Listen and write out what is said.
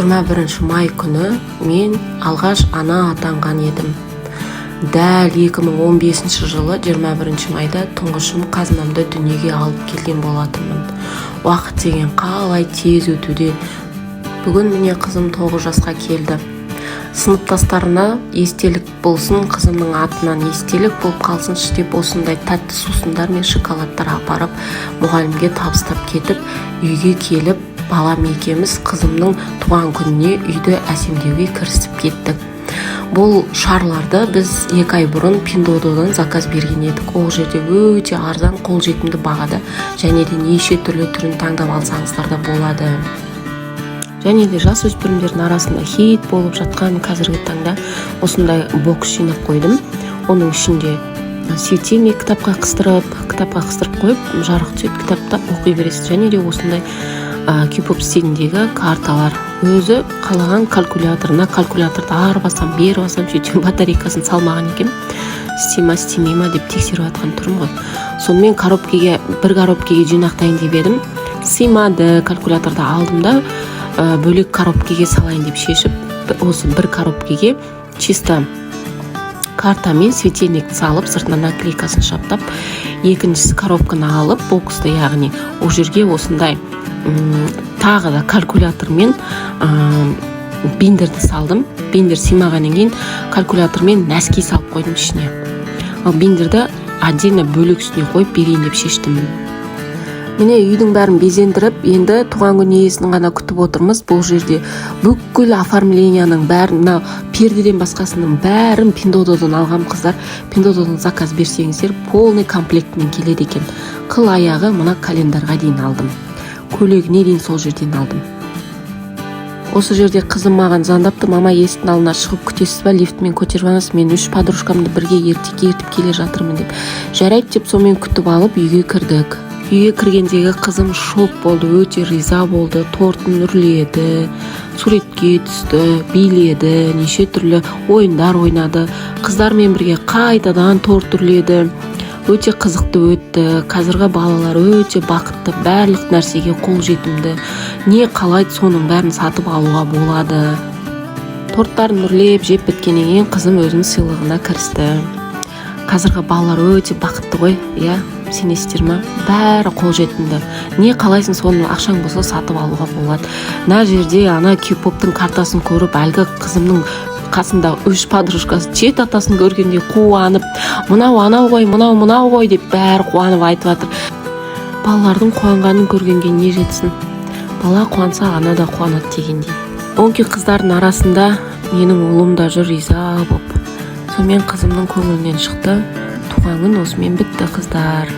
21 май күні мен алғаш ана атанған едім. Дәл 2015 жылы 21 майда тұңғышым қазынамды дүниеге алып келген болатынмын. Уақыт деген қалай тез өтуде. Бүгін міне қызым 9 жасқа келді. Сыныптастарына естелік болсын, қызымның атынан естелік болып қалсыншы деп осындай тәтті сусындар мен шоколадтар апарып мұғалімге табыстап кетіп, үйге келіп, балам екеуміз қызымның туған күніне үйді әсемдеуге кірісіп кеттік. Бұл шарларды біз 2 ай бұрын Пиндододан заказ берген едік. Ол жерде өте арзан, қолжетімді бағада, және де неше түрлі түрін таңдап алсаңыздар да болады. Және де жасөспірімдердің арасында хит болып жатқан қазіргі таңда осындай бокс жинап қойдым. Оның ішінде светильник кітапқа қыстырып қойып, жарық түседі, кітапта оқи бересіз. Және де осындай кипоп стиліндегі карталар. Өзі қалаған калькуляторды ары басам, бері басам, сөйтіп батарейкасын салмаған екен. Істей ма деп тексеріп жатқан тұрым ғой. Сонымен бір коробкеге жинақтайын деп едім. Сыймады, калькуляторды алдым да бөлек коробкеге салайын деп шешіп, осы бір коробкеге чисто карта мен светильник салып, сыртынан наклейкасын шаптап, екіншісі коробканы алып, боксты, яғни ол жерге осындай тағы да калькулятор мен биндерді салдым. Биндер сыймағаннан кейін калькулятор мен нәски салып қойдым ішіне. Ал биндерді отдельно бөлек үстіне қойып берейін деп шештім. Міне үйдің бәрін безендіріп, енді туған күн иесін ғана күтіп отырмыз. Бұл жерде бүкіл оформленияның бәрін, пердеден басқасының бәрін Пиндододан алған қыздар. Пиндододан заказ берсеңіздер, полный комплектімен келеді екен. Қыл аяғы мына календарға дейін алдым. Көйлегіне дейін сол жерден алдым. Осы жерде қызым маған звондапты: мама, есіктің алдына шығып күтесіз ба, лифтмен көтеріп аласыз, мен 3 подружкамды бірге ертіп келе жатырмын деп. Жарайды деп сонымен күтіп алып үйге кірдік. Үйге кіргендегі қызым шок болды, өте риза болды, тортын үрледі, суретке түсті, биледі, неше түрлі ойындар ойнады. Қыздармен бірге қайтадан торт үрледі. Өте қызықты өтті. Қазіргі балалар өте бақытты, барлық нәрсеге қол жетімді. Не қалайды, соның бәрін сатып алуға болады. Торттарын үрлеп жеп біткеннен кейін қызым өзінің сыйлығына кірісті. Қазіргі балалар өте бақытты ғой, иә? Сенесіздер ма? Бәрі қол жетімді. Не қалайсың, соны ақшаң болса сатып алуға болады. Мына жерде ана кипоптың картасын көріп, әлгі қызымның қасында 3 подружкасы чет атасын көргенде қуанып, мынау ғой деп бәрі қуанып айтып жатыр. Балалардың қуанғанын көргенге не жетсін? Бала қуанса, ана да қуанады дегендей. Онки қыздардың арасында менің ұлым да жүр, риза болып. Сонымен қызымның көңілінен шықты. Туған күн осымен бітті, қыздар.